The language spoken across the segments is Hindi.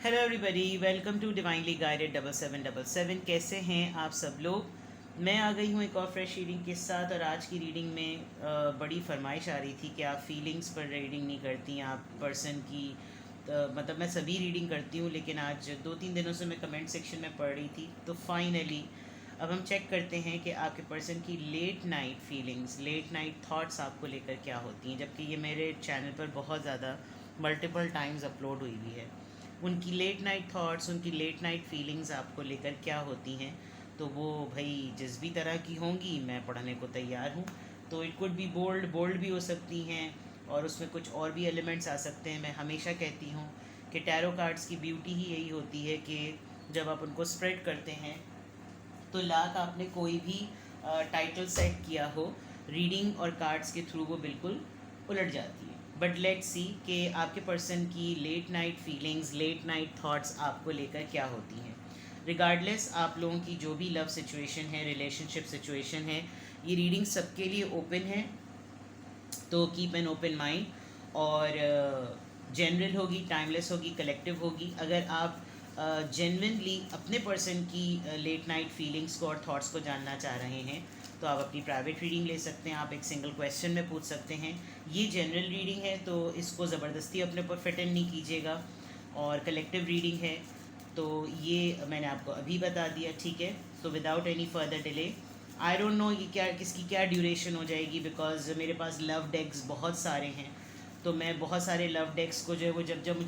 Hello everybody, welcome to divinely guided 7777। कैसे हैं आप सब लोग। मैं आ गई हूँ एक और फ्रेश रीडिंग के साथ। और आज की रीडिंग में बड़ी फरमाइश आ रही थी कि आप फीलिंग्स पर रीडिंग नहीं करती, आप पर्सन की मतलब मैं सभी रीडिंग करती हूँ, लेकिन आज 2-3 दिनों से मैं कमेंट सेक्शन में पढ़ रही थी, तो फाइनली अब हम चेक करते हैं कि आपके पर्सन की late night feelings, late night thoughts आपको लेकर क्या होती हैं। जबकि ये मेरे चैनल पर बहुत ज़्यादा मल्टीपल टाइम्स अपलोड हुई हुई है। उनकी लेट नाइट थॉट्स, उनकी लेट नाइट फीलिंग्स आपको लेकर क्या होती हैं, तो वो भाई जिस भी तरह की होंगी मैं पढ़ने को तैयार हूँ। तो it could be bold, bold भी हो सकती हैं और उसमें कुछ और भी एलिमेंट्स आ सकते हैं। मैं हमेशा कहती हूँ कि टैरो कार्ड्स की ब्यूटी ही यही होती है कि जब आप उनको स्प्रेड करते हैं तो लाख आपने कोई भी टाइटल सेट किया हो, रीडिंग और कार्ड्स के थ्रू वो बिल्कुल उलट जाती है। बट लेट्स सी कि आपके पर्सन की late night feelings, late night thoughts आपको लेकर क्या होती हैं। रिगार्डलेस आप लोगों की जो भी लव सिचुएशन है, रिलेशनशिप सिचुएशन है, ये रीडिंग सबके लिए ओपन है। तो कीप एन ओपन माइंड। और जनरल होगी, टाइमलेस होगी, कलेक्टिव होगी। अगर आप जेन्युइनली अपने पर्सन की लेट नाइट फीलिंग्स को और थॉट्स को जानना चाह रहे हैं तो आप अपनी प्राइवेट रीडिंग ले सकते हैं। आप एक सिंगल क्वेश्चन में पूछ सकते हैं। ये जनरल रीडिंग है तो इसको ज़बरदस्ती अपने ऊपर फिट इन नहीं कीजिएगा। और कलेक्टिव रीडिंग है तो ये मैंने आपको अभी बता दिया, ठीक है। तो without any further delay, I don't no ये क्या, किसकी क्या ड्यूरेशन हो जाएगी, बिकॉज मेरे पास लव डेक्स बहुत सारे हैं। तो मैं बहुत सारे लव डेक्स को जो है वो जब जब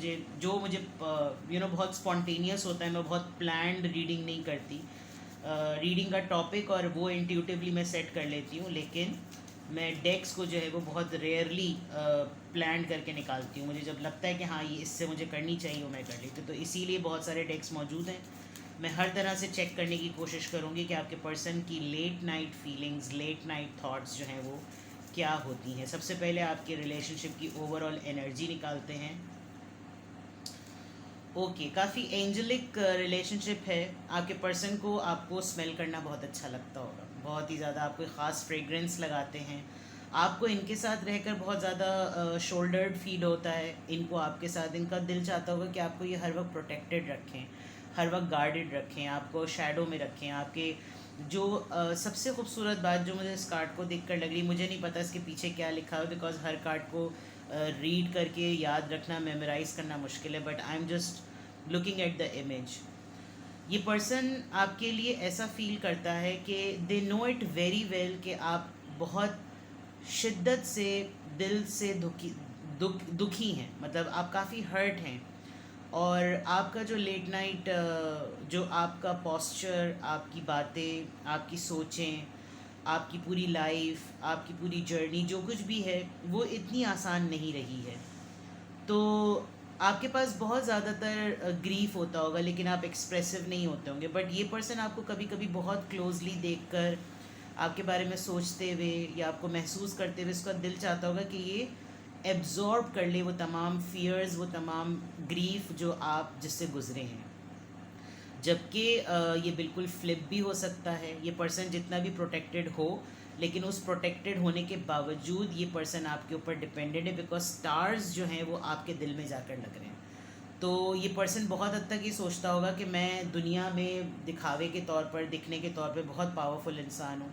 मुझे बहुत स्पॉन्टेनियस होता है, मैं बहुत प्लान्ड रीडिंग नहीं करती। रीडिंग का टॉपिक और वो इंट्यूटिवली मैं सेट कर लेती हूँ, लेकिन मैं डेक्स को जो है वो बहुत रेयरली प्लान करके निकालती हूँ। मुझे जब लगता है कि हाँ ये इससे मुझे करनी चाहिए वो मैं कर लेती हूँ। तो इसीलिए बहुत सारे डेक्स मौजूद हैं। मैं हर तरह से चेक करने की कोशिश करूँगी कि आपके पर्सन की late night feelings, late night thoughts जो हैं वो क्या होती हैं। सबसे पहले आपके रिलेशनशिप की ओवरऑल एनर्जी निकालते हैं। ओके, काफ़ी एंजलिक रिलेशनशिप है। आपके पर्सन को आपको स्मेल करना बहुत अच्छा लगता होगा, बहुत ही ज़्यादा। आप कोई ख़ास फ्रेगरेंस लगाते हैं, आपको इनके साथ रहकर बहुत ज़्यादा शोल्डर्ड फील होता है। इनको आपके साथ, इनका दिल चाहता होगा कि आपको ये हर वक्त प्रोटेक्टेड रखें, हर वक्त गार्डेड रखें, आपको शैडो में रखें। आपके जो सबसे खूबसूरत बात जो मुझे इस कार्ड को देखकर लग रही, मुझे नहीं पता इसके पीछे क्या लिखा है, बिकॉज हर कार्ड को रीड करके याद रखना, मेमोराइज़ करना मुश्किल है। But I am just looking at the image. ये पर्सन आपके लिए ऐसा फील करता है कि they know it very well कि आप बहुत शिद्दत से, दिल से दुखी हैं। मतलब आप काफ़ी हर्ट हैं। और आपका जो लेट नाइट, जो आपका पोस्चर, आपकी बातें, आपकी सोचें, आपकी पूरी लाइफ, आपकी पूरी जर्नी, जो कुछ भी है वो इतनी आसान नहीं रही है। तो आपके पास बहुत ज़्यादातर ग्रीफ होता होगा, लेकिन आप एक्सप्रेसिव नहीं होते होंगे। बट ये पर्सन आपको कभी कभी बहुत क्लोजली देखकर, आपके बारे में सोचते हुए या आपको महसूस करते हुए, उसका दिल चाहता होगा कि ये एब्जॉर्ब कर ले वो तमाम फियर्स, वो तमाम ग्रीफ जो आप जिससे गुजरे हैं। जबकि ये बिल्कुल फ्लिप भी हो सकता है। ये पर्सन जितना भी प्रोटेक्टेड हो, लेकिन उस प्रोटेक्टेड होने के बावजूद ये पर्सन आपके ऊपर डिपेंडेंट है, बिकॉज स्टार्स जो हैं वो आपके दिल में जाकर लग रहे हैं। तो ये पर्सन बहुत हद तक ये सोचता होगा कि मैं दुनिया में दिखावे के तौर पर, दिखने के तौर पर बहुत पावरफुल इंसान हूँ,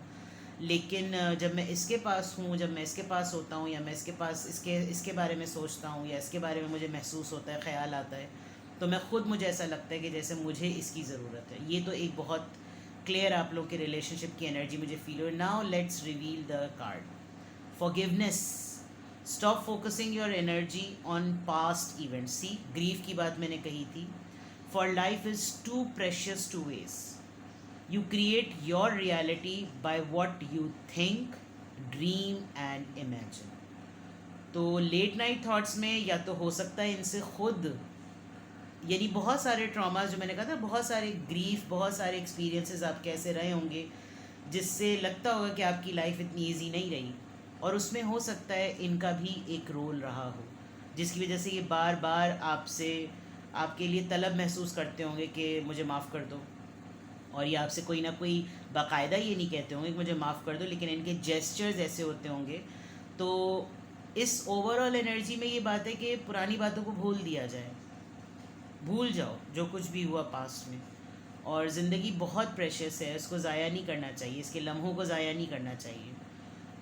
लेकिन जब मैं इसके पास हूँ, जब मैं इसके पास होता हूँ, या मैं इसके पास इसके बारे में सोचता हूँ, या इसके बारे में मुझे महसूस होता है, ख्याल आता है, तो मैं खुद, मुझे ऐसा लगता है कि जैसे मुझे इसकी ज़रूरत है। ये तो एक बहुत क्लियर आप लोग के रिलेशनशिप की एनर्जी मुझे फील हो। Now let's reveal the card. Forgiveness. Stop focusing your energy on past events. See, grief की बात मैंने कही थी। For life is too precious to waste. You create your reality by what you think, dream and imagine. तो लेट नाइट थॉट्स में या तो हो सकता है इनसे खुद, यानी बहुत सारे ट्रॉमास, जो मैंने कहा था, बहुत सारे ग्रीफ, बहुत सारे एक्सपीरियंसेस आप कैसे रहे होंगे जिससे लगता होगा कि आपकी लाइफ इतनी ईजी नहीं रही, और उसमें हो सकता है इनका भी एक रोल रहा हो, जिसकी वजह से ये बार बार आपसे, आपके लिए तलब महसूस करते होंगे कि मुझे माफ़ कर दो। और ये आपसे कोई ना कोई बाकायदा ये नहीं कहते होंगे कि मुझे माफ़ कर दो, लेकिन इनके जेस्चर्स ऐसे होते होंगे। तो इस ओवरऑल एनर्जी में ये बात है कि पुरानी बातों को भूल दिया जाए, भूल जाओ जो कुछ भी हुआ पास्ट में। और ज़िंदगी बहुत प्रेशियस है, इसको ज़ाया नहीं करना चाहिए, इसके लम्हों को ज़ाया नहीं करना चाहिए,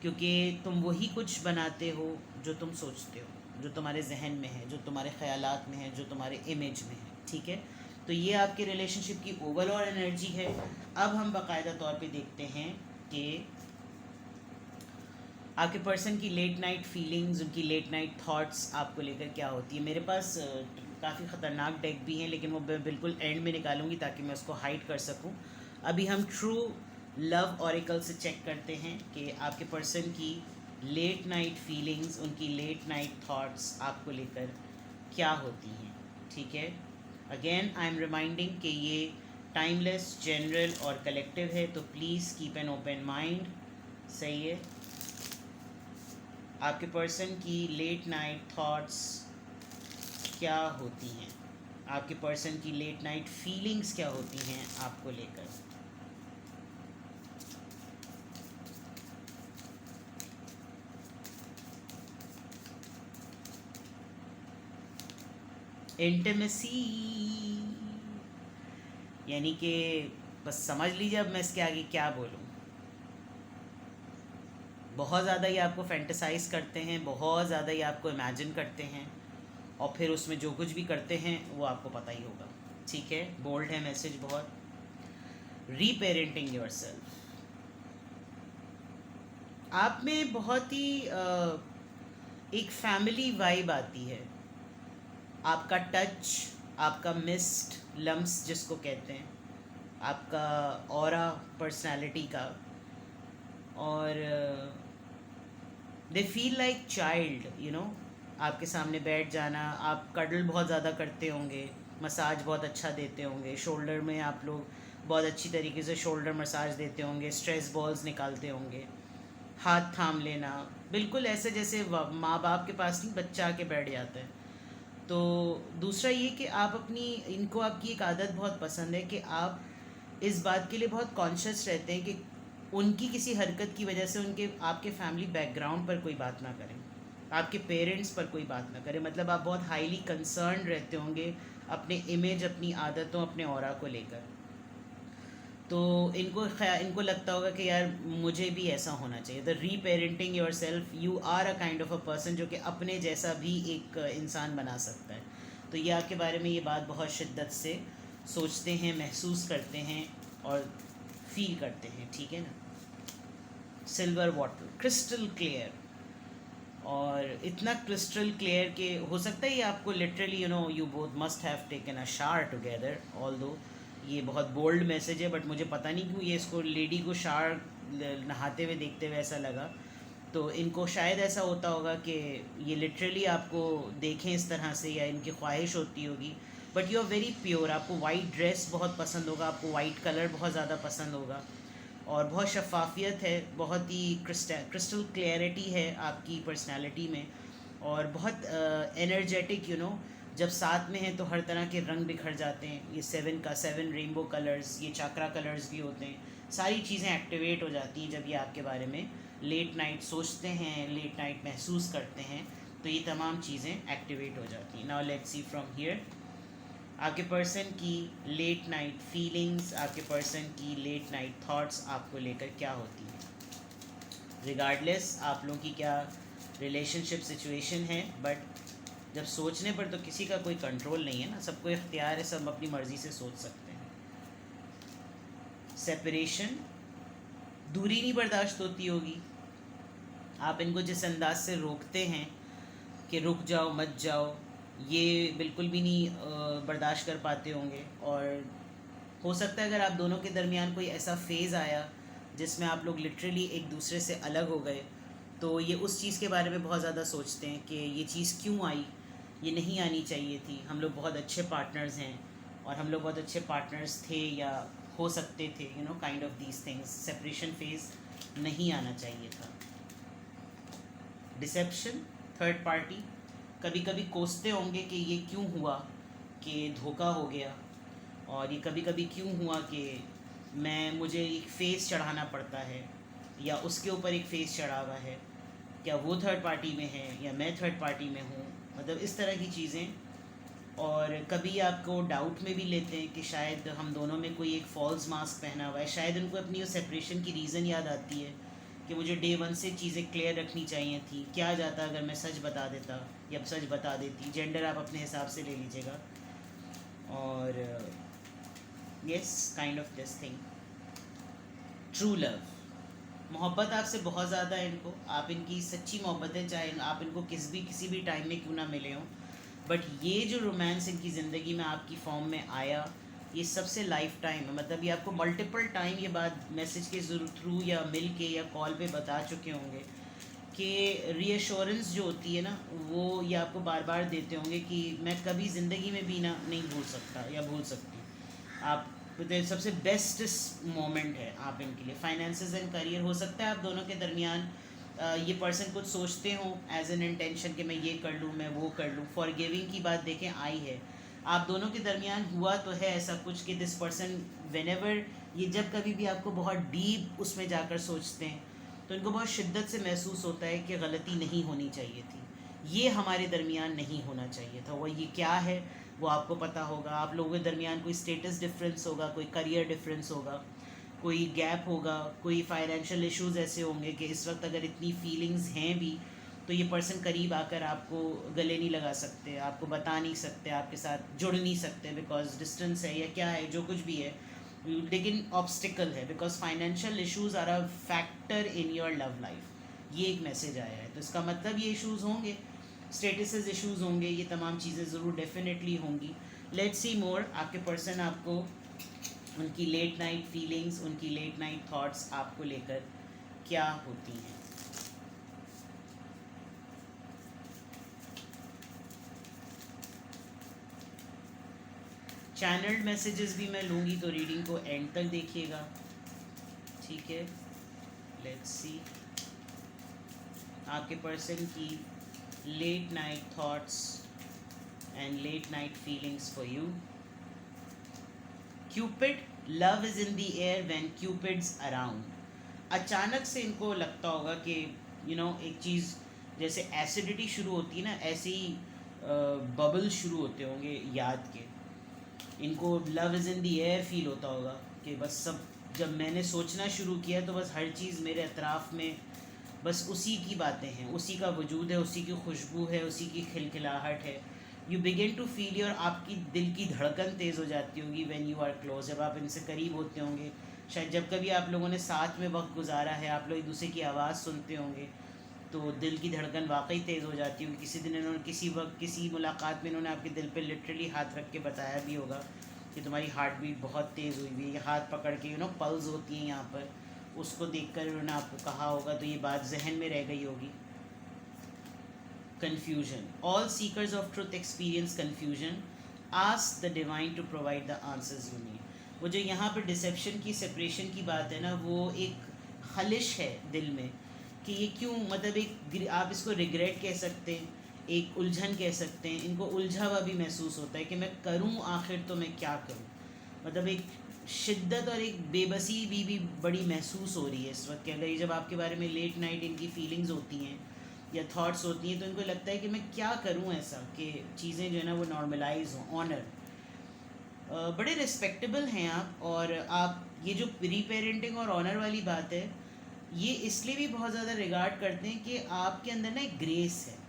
क्योंकि तुम वही कुछ बनाते हो जो तुम सोचते हो, जो तुम्हारे जहन में है, जो तुम्हारे ख़यालात में है, जो तुम्हारे इमेज में है। ठीक है, तो ये आपके रिलेशनशिप की ओवरऑल एनर्जी है। अब हम बाकायदा तौर पे देखते हैं कि आपके पर्सन की लेट नाइट फीलिंग्स, उनकी लेट नाइट थॉट्स आपको लेकर क्या होती है। मेरे पास काफ़ी ख़तरनाक डेक भी हैं, लेकिन वो मैं बिल्कुल एंड में निकालूंगी ताकि मैं उसको हाइड कर सकूं। अभी हम ट्रू लव ऑरिकल से चेक करते हैं कि आपके पर्सन की लेट नाइट फीलिंग्स, उनकी लेट नाइट थॉट्स आपको लेकर क्या होती हैं। ठीक है, अगेन आई एम रिमाइंडिंग कि ये टाइमलेस, जनरल और कलेक्टिव है, तो please keep an open mind. सही है, आपके पर्सन की लेट नाइट थॉट्स क्या होती हैं, आपके पर्सन की लेट नाइट फीलिंग्स क्या होती हैं आपको लेकर। इंटीमेसी, यानी कि बस समझ लीजिए अब मैं इसके आगे क्या बोलूँ। बहुत ज़्यादा ये आपको फैंटेसाइज करते हैं, बहुत ज़्यादा ये आपको इमेजिन करते हैं, और फिर उसमें जो कुछ भी करते हैं वो आपको पता ही होगा। ठीक है, बोल्ड है मैसेज बहुत। रीपेरेंटिंग योरसेल्फ, आप में बहुत ही एक फैमिली वाइब आती है। आपका टच, आपका मिस्ट लम्स जिसको कहते हैं, आपका ऑरा पर्सनालिटी का, और they feel like child, you know. आपके सामने बैठ जाना, आप कडल बहुत ज़्यादा करते होंगे, मसाज बहुत अच्छा देते होंगे, शोल्डर में आप लोग बहुत अच्छी तरीके से शोल्डर मसाज देते होंगे, स्ट्रेस बॉल्स निकालते होंगे, हाथ थाम लेना, बिल्कुल ऐसे जैसे माँ बाप के पास नहीं बच्चा आके बैठ जाता है। तो दूसरा ये कि आप अपनी, इनको आपकी एक आदत बहुत पसंद है कि आप इस बात के लिए बहुत कॉन्शियस रहते हैं कि उनकी किसी हरकत की वजह से उनके, आपके फैमिली बैकग्राउंड पर कोई बात ना करें, आपके पेरेंट्स पर कोई बात ना करें। मतलब आप बहुत हाईली कंसर्न रहते होंगे अपने इमेज, अपनी आदतों, अपने ऑरा को लेकर। तो इनको लगता होगा कि यार मुझे भी ऐसा होना चाहिए। The reparenting yourself, you are a kind of a person जो कि अपने जैसा भी एक इंसान बना सकता है। तो ये आपके बारे में ये बात बहुत शिद्दत से सोचते हैं, महसूस करते हैं और फील करते हैं। ठीक है ना। सिल्वर वाटर, क्रिस्टल क्लियर, और इतना क्रिस्टल क्लियर कि हो सकता है ये आपको literally, you know, you both must have taken a shower together. Although ये बहुत बोल्ड मैसेज है, बट मुझे पता नहीं क्यों ये इसको लेडी को शावर नहाते हुए देखते हुए ऐसा लगा। तो इनको शायद ऐसा होता होगा कि ये लिटरली आपको देखें इस तरह से, या इनकी ख्वाहिश होती होगी। But you are very pure, आपको वाइट ड्रेस बहुत पसंद होगा, आपको वाइट कलर बहुत ज़्यादा पसंद होगा, और बहुत शफाफियत है, बहुत ही क्रिस्टल क्लियरिटी है आपकी पर्सनालिटी में, और बहुत एनर्जेटिक, यू नो। जब साथ में हैं तो हर तरह के रंग बिखर जाते हैं। ये 7 रेनबो कलर्स, ये चाक्रा कलर्स भी होते हैं, सारी चीज़ें एक्टिवेट हो जाती हैं जब ये आपके बारे में लेट नाइट सोचते हैं, लेट नाइट महसूस करते हैं, तो ये तमाम चीज़ें एक्टिवेट हो जाती हैं। Now let's see from here आपके पर्सन की लेट नाइट फीलिंग्स, आपके पर्सन की लेट नाइट थॉट्स आपको लेकर क्या होती हैं। रिगार्डलेस आप लोगों की क्या रिलेशनशिप सिचुएशन है, बट जब सोचने पर तो किसी का कोई कंट्रोल नहीं है ना, सबको इख्तियार है, सब अपनी मर्ज़ी से सोच सकते हैं। सेपरेशन, दूरी नहीं बर्दाश्त होती होगी, आप इनको जिस अंदाज से रोकते हैं कि रुक जाओ, मत जाओ, ये बिल्कुल भी नहीं बर्दाश्त कर पाते होंगे। और हो सकता है अगर आप दोनों के दरमियान कोई ऐसा फ़ेज़ आया जिसमें आप लोग लिटरली एक दूसरे से अलग हो गए, तो ये उस चीज़ के बारे में बहुत ज़्यादा सोचते हैं कि ये चीज़ क्यों आई, ये नहीं आनी चाहिए थी, हम लोग बहुत अच्छे पार्टनर्स हैं, और हम लोग बहुत अच्छे पार्टनर्स थे या हो सकते थे, you know, kind of these things. Separation phase नहीं आना चाहिए था। डिसेप्शन, थर्ड पार्टी, कभी कभी कोसते होंगे कि ये क्यों हुआ कि धोखा हो गया, और ये कभी कभी क्यों हुआ कि मुझे एक फेस चढ़ाना पड़ता है, या उसके ऊपर एक फेस चढ़ा हुआ है, क्या वो थर्ड पार्टी में है या मैं थर्ड पार्टी में हूँ। मतलब इस तरह की चीज़ें और कभी आपको डाउट में भी लेते हैं कि शायद हम दोनों में कोई एक फॉल्स मास्क पहना हुआ है, शायद उनको अपनी उस सेपरेशन की रीज़न याद आती है कि मुझे डे वन से चीज़ें क्लियर रखनी चाहिए थी, क्या जाता अगर मैं सच बता देता या सच बता देती। जेंडर आप अपने हिसाब से ले लीजिएगा। और yes, kind of this thing. True love, मोहब्बत आपसे बहुत ज़्यादा है इनको, आप इनकी सच्ची मोहब्बत है, चाहे आप इनको किसी भी टाइम में क्यों ना मिले हों, बट ये जो रोमांस इनकी ज़िंदगी में आपकी फॉर्म में आया, ये सबसे लाइफ टाइम है। मतलब ये आपको मल्टीपल टाइम ये बात मैसेज के थ्रू या मिल के या कॉल पे बता चुके होंगे कि रीअश्योरेंस जो होती है ना, वो ये आपको बार बार देते होंगे कि मैं कभी ज़िंदगी में भी ना नहीं भूल सकता या भूल सकती। आप तो सबसे बेस्ट मोमेंट है आप इनके लिए। फाइनेंसेस एंड करियर, हो सकता है आप दोनों के दरमियान ये पर्सन कुछ सोचते हो एज एन इंटेंशन कि मैं ये कर लूँ, मैं वो कर लूँ। फॉर गिविंग की बात देखें आई है, आप दोनों के दरमियान हुआ तो है ऐसा कुछ कि दिस पर्सन वेनेवर, ये जब कभी भी आपको बहुत डीप उसमें जाकर सोचते हैं तो इनको बहुत शिद्दत से महसूस होता है कि गलती नहीं होनी चाहिए थी, ये हमारे दरमियान नहीं होना चाहिए था। वो ये क्या है वो आपको पता होगा। आप लोगों के दरमियान कोई स्टेटस डिफरेंस होगा, कोई करियर डिफरेंस होगा, कोई गैप होगा, कोई फाइनेंशियल इश्यूज ऐसे होंगे कि इस वक्त अगर इतनी फीलिंग्स हैं भी तो ये पर्सन करीब आकर आपको गले नहीं लगा सकते, आपको बता नहीं सकते, आपके साथ जुड़ नहीं सकते, बिकॉज डिस्टेंस है या क्या है जो कुछ भी है, लेकिन ऑब्स्टिकल है, because financial issues are a factor in your love life. ये एक मैसेज आया है, तो इसका मतलब ये इश्यूज होंगे, स्टेटसेस इश्यूज होंगे, ये तमाम चीज़ें ज़रूर डेफिनेटली होंगी। लेट्स सी मोर, आपके पर्सन आपको उनकी लेट नाइट फीलिंग्स, उनकी लेट नाइट थॉट्स आपको लेकर क्या होती हैं। चैनल्ड मैसेजेस भी मैं लूँगी, तो रीडिंग को एंड तक देखिएगा, ठीक है। लेट्स सी आपके पर्सन की late night thoughts and late night feelings for you. Cupid, love is in the air when cupid's around. अचानक से इनको लगता होगा कि एक चीज़ जैसे एसिडिटी शुरू होती है ना, ऐसे ही बबल शुरू होते होंगे याद के। इनको love is in the air feel होता होगा कि बस सब, जब मैंने सोचना शुरू किया तो बस हर चीज़ मेरे अतराफ़ में बस उसी की बातें हैं, उसी का वजूद है, उसी की खुशबू है, उसी की खिलखिलाहट है। You begin to feel your, आपकी दिल की धड़कन तेज़ हो जाती होगी व्हेन यू आर क्लोज, जब आप इनसे करीब होते होंगे। शायद जब कभी आप लोगों ने साथ में वक्त गुजारा है, आप लोग एक दूसरे की आवाज़ सुनते होंगे तो दिल की धड़कन वाकई तेज़ हो जाती होगी। किसी दिन इन्होंने किसी वक्त किसी मुलाकात में इन्होंने आपके दिल पे लिटरली हाथ रख के बताया भी होगा कि तुम्हारी हार्ट बीट बहुत तेज़ हुई हुई है, हाथ पकड़ के पल्स होती है यहाँ पर, उसको देखकर उन्होंने आपको कहा होगा, तो ये बात जहन में रह गई होगी। Confusion, all seekers of truth experience confusion, ask the divine to provide the answers you need. वो जो यहाँ पर डिसेप्शन की, सेपरेशन की बात है ना, वो एक खलिश है दिल में कि ये क्यों, मतलब एक आप इसको रिग्रेट कह सकते हैं, एक उलझन कह सकते हैं। इनको उलझा हुआ भी महसूस होता है कि मैं करूं आखिर तो मैं क्या करूं, मतलब एक शिद्दत और एक बेबसी भी बड़ी महसूस हो रही है इस वक्त कि अगर ये जब आपके बारे में लेट नाइट इनकी फीलिंग्स होती हैं या थॉट्स होती हैं तो इनको लगता है कि मैं क्या करूं ऐसा कि चीज़ें जो है ना वो नॉर्मलाइज हों। ऑनर, बड़े रिस्पेक्टेबल हैं आप, और आप ये जो प्री पेरेंटिंग और ऑनर वाली बात है, ये इसलिए भी बहुत ज़्यादा रिगार्ड करते हैं कि आपके अंदर ना एक ग्रेस है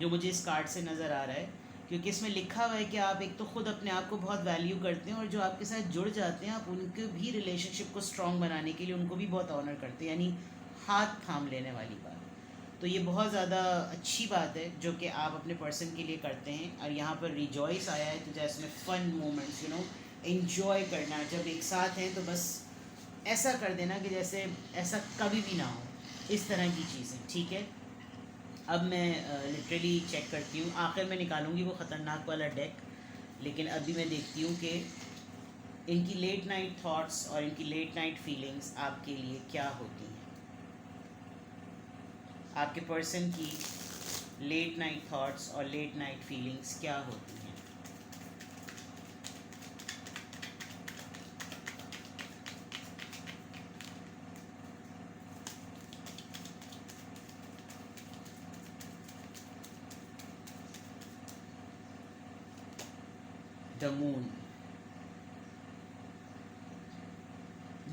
जो मुझे इस कार्ड से नज़र आ रहा है, क्योंकि इसमें लिखा हुआ है कि आप एक तो ख़ुद अपने आप को बहुत वैल्यू करते हैं और जो आपके साथ जुड़ जाते हैं आप उनके भी रिलेशनशिप को स्ट्रॉन्ग बनाने के लिए उनको भी बहुत ऑनर करते हैं, यानी हाथ थाम लेने वाली बात। तो ये बहुत ज़्यादा अच्छी बात है जो कि आप अपने पर्सन के लिए करते हैं। और यहाँ पर रिजॉइस आया है, तो जैसे फन मोमेंट्स एंजॉय करना, जब एक साथ हैं तो बस ऐसा कर देना कि जैसे ऐसा कभी भी ना हो, इस तरह की चीज़ें, ठीक है। अब मैं लिटरली चेक करती हूँ, आखिर में निकालूंगी वो ख़तरनाक वाला डेक, लेकिन अभी मैं देखती हूँ कि इनकी लेट नाइट थॉट्स और इनकी लेट नाइट फीलिंग्स आपके लिए क्या होती हैं। आपके पर्सन की लेट नाइट थॉट्स और लेट नाइट फीलिंग्स क्या होती हैं। The moon.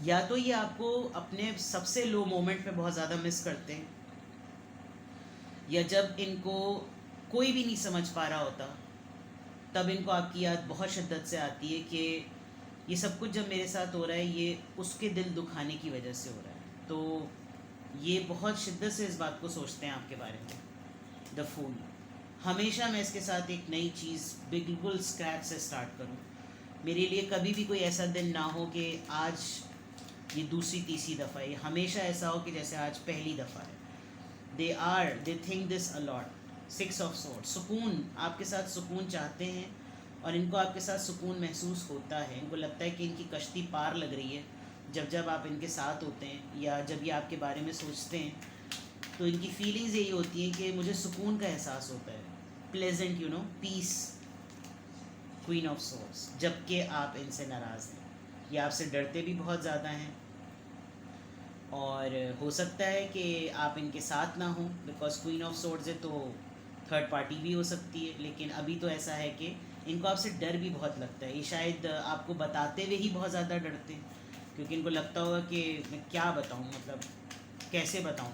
या तो ये आपको अपने सबसे लो मोमेंट पे बहुत ज़्यादा मिस करते हैं, या जब इनको कोई भी नहीं समझ पा रहा होता तब इनको आपकी याद बहुत शिद्दत से आती है कि ये सब कुछ जब मेरे साथ हो रहा है ये उसके दिल दुखाने की वजह से हो रहा है। तो ये बहुत शिद्दत से इस बात को सोचते हैं आपके बारे में। द फूल, हमेशा मैं इसके साथ एक नई चीज़ बिल्कुल स्क्रैच से स्टार्ट करूं। मेरे लिए कभी भी कोई ऐसा दिन ना हो कि आज ये दूसरी तीसरी दफ़ा, ये हमेशा ऐसा हो कि जैसे आज पहली दफ़ा है। They think this a lot. 6 of sword, सुकून, आपके साथ सुकून चाहते हैं और इनको आपके साथ सुकून महसूस होता है। इनको लगता है कि इनकी कश्ती पार लग रही है जब जब आप इनके साथ होते हैं या जब ये आपके बारे में सोचते हैं। तो इनकी फीलिंग्स यही होती हैं कि मुझे सुकून का एहसास होता है, pleasant, you know, peace. Queen of swords, जबकि आप इनसे नाराज़ हैं, ये आपसे डरते भी बहुत ज़्यादा हैं और हो सकता है कि आप इनके साथ ना हो, बिकॉज क्वीन ऑफ सोर्ड्स है तो थर्ड पार्टी भी हो सकती है। लेकिन अभी तो ऐसा है कि इनको आपसे डर भी बहुत लगता है। ये शायद आपको बताते हुए ही बहुत ज़्यादा डरते हैं, क्योंकि इनको लगता होगा कि मैं क्या बताऊँ, मतलब कैसे बताऊँ।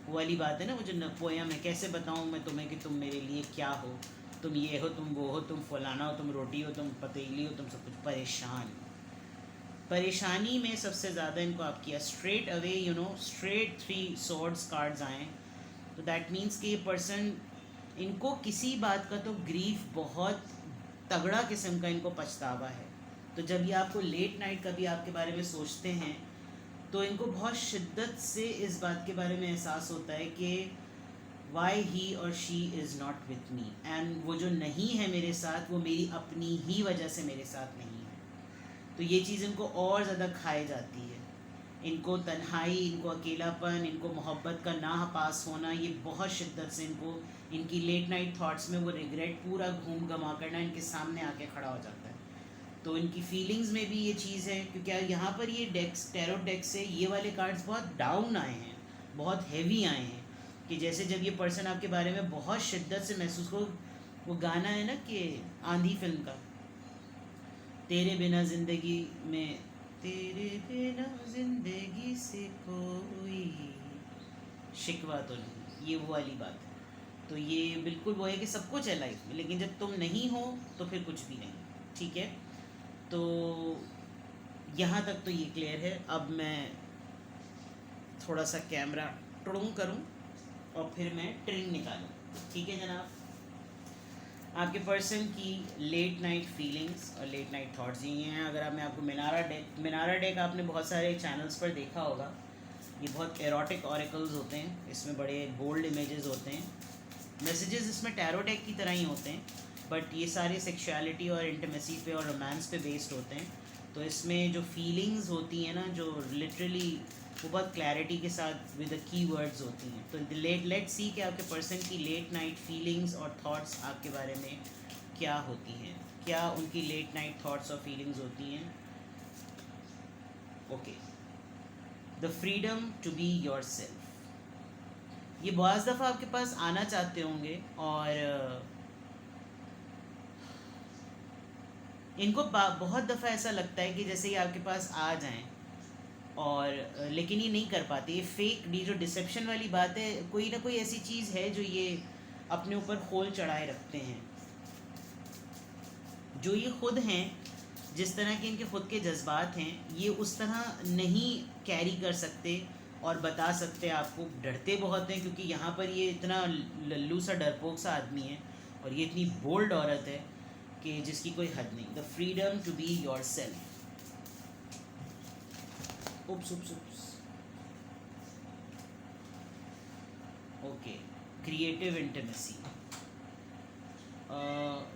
वो वाली बात है ना, वो जो पोयम है, कैसे बताऊँ मैं तुम्हें कि तुम मेरे लिए क्या हो, तुम ये हो, तुम वो हो, तुम फलाना हो, तुम रोटी हो, तुम पतीली हो, तुम सब कुछ। परेशान, परेशानी में सबसे ज़्यादा इनको आप किया। Straight away, you know, straight 3 swords cards आएँ तो दैट मीन्स कि ये पर्सन, इनको किसी बात का तो ग्रीफ बहुत तगड़ा किस्म का इनको पछतावा है। तो जब ये आपको लेट नाइट कभी आपके बारे में सोचते हैं तो इनको बहुत शिद्दत से इस बात के बारे में एहसास होता है कि वाई ही और she is not with me, and वो जो नहीं है मेरे साथ वो मेरी अपनी ही वजह से मेरे साथ नहीं है। तो ये चीज़ इनको और ज़्यादा खाए जाती है। इनको तन्हाई, इनको अकेलापन, इनको मोहब्बत का ना पास होना, ये बहुत शिद्दत से इनको, इनकी लेट नाइट थॉट्स में वो रिग्रेट पूरा घूम घमा करना इनके सामने आके खड़ा हो जाता है। तो इनकी फीलिंग्स में भी ये चीज़ है, क्योंकि यहाँ पर ये डेक्स, टैरो डेक्स से ये वाले कार्ड्स बहुत डाउन आए हैं, बहुत हैवी आए हैं। कि जैसे जब ये पर्सन आपके बारे में बहुत शिद्दत से महसूस हो, वो गाना है ना कि आंधी फिल्म का, तेरे बिना ज़िंदगी में, तेरे बिना ज़िंदगी से कोई शिकवा तो नहीं, ये वो वाली बात है। तो ये बिल्कुल वो है कि सब कुछ है लाइफ में, लेकिन जब तुम नहीं हो तो फिर कुछ भी नहीं। ठीक है, तो यहाँ तक तो ये क्लियर है। अब मैं थोड़ा सा कैमरा टुड़ूं करूं और फिर मैं ट्रिम निकालूं। ठीक है जनाब, आपके पर्सन की लेट नाइट फीलिंग्स और लेट नाइट थॉट्स ये हैं। अगर मैं आपको मिनारा डेक आपने बहुत सारे चैनल्स पर देखा होगा। ये बहुत एरोटिक ऑरिकल्स होते हैं, इसमें बड़े बोल्ड इमेजेस होते हैं, मैसेजेस इसमें टैरो डेक की तरह ही होते हैं, बट ये सारे सेक्सुअलिटी और इंटीमेसी पे और रोमांस पे बेस्ड होते हैं। तो इसमें जो फीलिंग्स होती हैं ना, जो लिटरली वो बहुत क्लैरिटी के साथ विद द की वर्ड्स होती हैं। तो लेट सी कि आपके पर्सन की लेट नाइट फीलिंग्स और थॉट्स आपके बारे में क्या होती हैं, क्या उनकी लेट नाइट थॉट्स और फीलिंग्स होती हैं। Okay, the freedom to be yourself. ये बहुत दफ़ा आपके पास आना चाहते होंगे और इनको बहुत दफ़ा ऐसा लगता है कि जैसे ये आपके पास आ जाएं, और लेकिन ये नहीं कर पाते। ये फेक, ये जो डिसेप्शन वाली बात है, कोई ना कोई ऐसी चीज़ है जो ये अपने ऊपर खोल चढ़ाए रखते हैं। जो ये खुद हैं, जिस तरह के इनके खुद के जज्बात हैं, ये उस तरह नहीं कैरी कर सकते और बता सकते आपको। डरते बहुत हैं, क्योंकि यहाँ पर ये इतना लल्लू सा डरपोक सा आदमी है और ये इतनी बोल्ड औरत है कि जिसकी कोई हद नहीं। The freedom to be yourself. Oops. Okay, creative intimacy.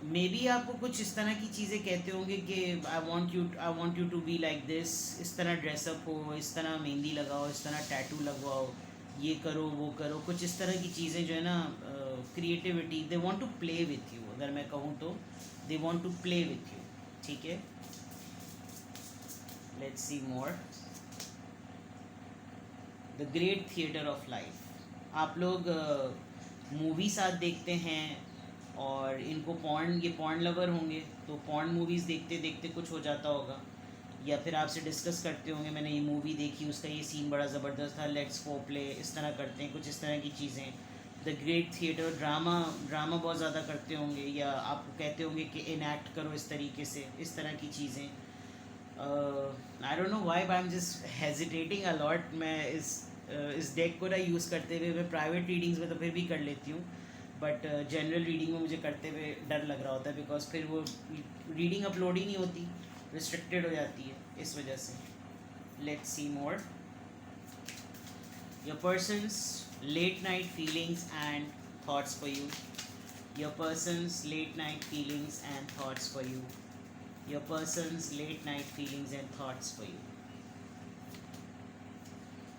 Maybe आपको कुछ इस तरह की चीज़ें कहते होंगे कि I want you to be like this, इस तरह ड्रेसअप हो, इस तरह मेहंदी लगाओ, इस तरह टैटू लगवाओ, ये करो वो करो, कुछ इस तरह की चीज़ें जो है ना, creativity. They want to play with you, अगर मैं कहूँ तो they want to play with you. ठीक है, let's see more. The great theatre of life. आप लोग मूवी साथ देखते हैं, और इनको पॉर्न, ये पॉर्न लवर होंगे, तो पॉर्न मूवीज़ देखते देखते कुछ हो जाता होगा, या फिर आपसे डिस्कस करते होंगे मैंने ये मूवी देखी, उसका ये सीन बड़ा ज़बरदस्त था, लेट्स गो प्ले, इस तरह करते हैं, कुछ इस तरह की चीज़ें। The great theatre, drama drama बहुत ज़्यादा करते होंगे, या आपको कहते होंगे कि इनएक्ट करो इस तरीके से, इस तरह की चीज़ें। I don't know why, I am just hesitating a lot. मैं इस डेक को ना यूज़ करते हुए, मैं प्राइवेट रीडिंग्स में तो फिर भी कर लेती हूँ, बट जनरल रीडिंग में मुझे करते हुए डर लग रहा होता है, बिकॉज फिर वो रीडिंग अपलोड ही नहीं होती, रिस्ट्रिक्टेड हो जाती है इस वजह से। Let's see more. Your person's late night feelings and thoughts for you. Your person's late night feelings and thoughts for you. Your person's late night feelings and thoughts for you.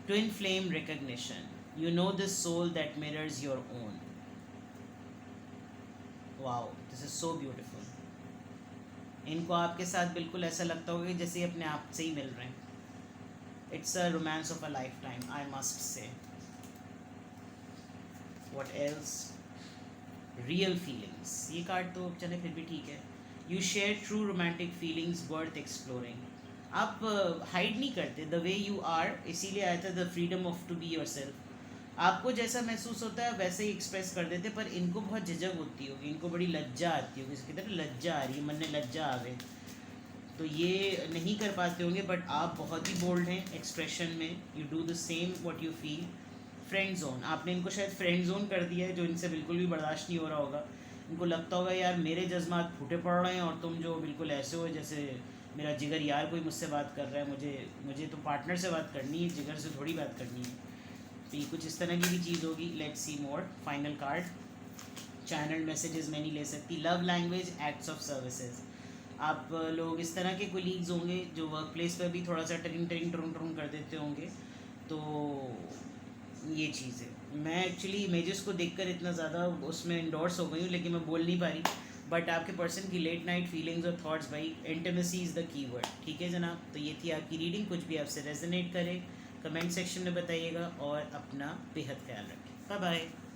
Twin flame recognition. You know this soul that mirrors your own. Wow, this is so beautiful. इनको आपके साथ बिल्कुल ऐसा लगता होगा कि जैसे अपने आप से ही मिल रहे हैं। It's a romance of a lifetime, I must say. What else? Real feelings. ये कार्ड तो चले फिर भी ठीक है। You share true romantic feelings worth exploring. आप हाइड नहीं करते, द वे यू आर, इसीलिए आया था the freedom of to be yourself. आपको जैसा महसूस होता है वैसे ही एक्सप्रेस कर देते, पर इनको बहुत झिझक होती होगी, इनको बड़ी लज्जा आती होगी, इसकी तरह लज्जा आ रही है, मन में लज्जा आवे, तो ये नहीं कर पाते होंगे। बट आप बहुत ही बोल्ड हैं एक्सप्रेशन में, you do the same what you feel. Friend zone, आपने इनको शायद फ्रेंड जोन कर दिया है, जो इनसे बिल्कुल भी बर्दाश्त नहीं हो रहा होगा। इनको लगता होगा यार मेरे जज्बात फूटे पड़ रहे हैं, और तुम जो बिल्कुल ऐसे हो जैसे मेरा जिगर यार कोई मुझसे बात कर रहा है, मुझे तो पार्टनर से बात करनी है, जिगर से थोड़ी बात करनी है। तो ये कुछ इस तरह की भी चीज़ होगी। Let's see more. Final card, channel messages मैं नहीं ले सकती। Love language acts of services. आप लोग इस तरह के कोलीग्स होंगे जो वर्क प्लेस पर भी थोड़ा सा टरिंग टरिंग टरुंग टरुंग कर देते होंगे, तो ये चीज़ है। मैं एक्चुअली इमेजेस को देखकर इतना ज़्यादा उसमें इंडोर्स हो गई हूँ, लेकिन मैं बोल नहीं पा रही। बट आपके पर्सन की लेट नाइट फीलिंग्स और थॉट्स, भाई इंटीमेसी इज़ द कीवर्ड। ठीक है जनाब, तो ये थी आपकी रीडिंग। कुछ भी आपसे रेजोनेट करे कमेंट सेक्शन में बताइएगा, और अपना बेहद ख्याल रखें। Bye bye.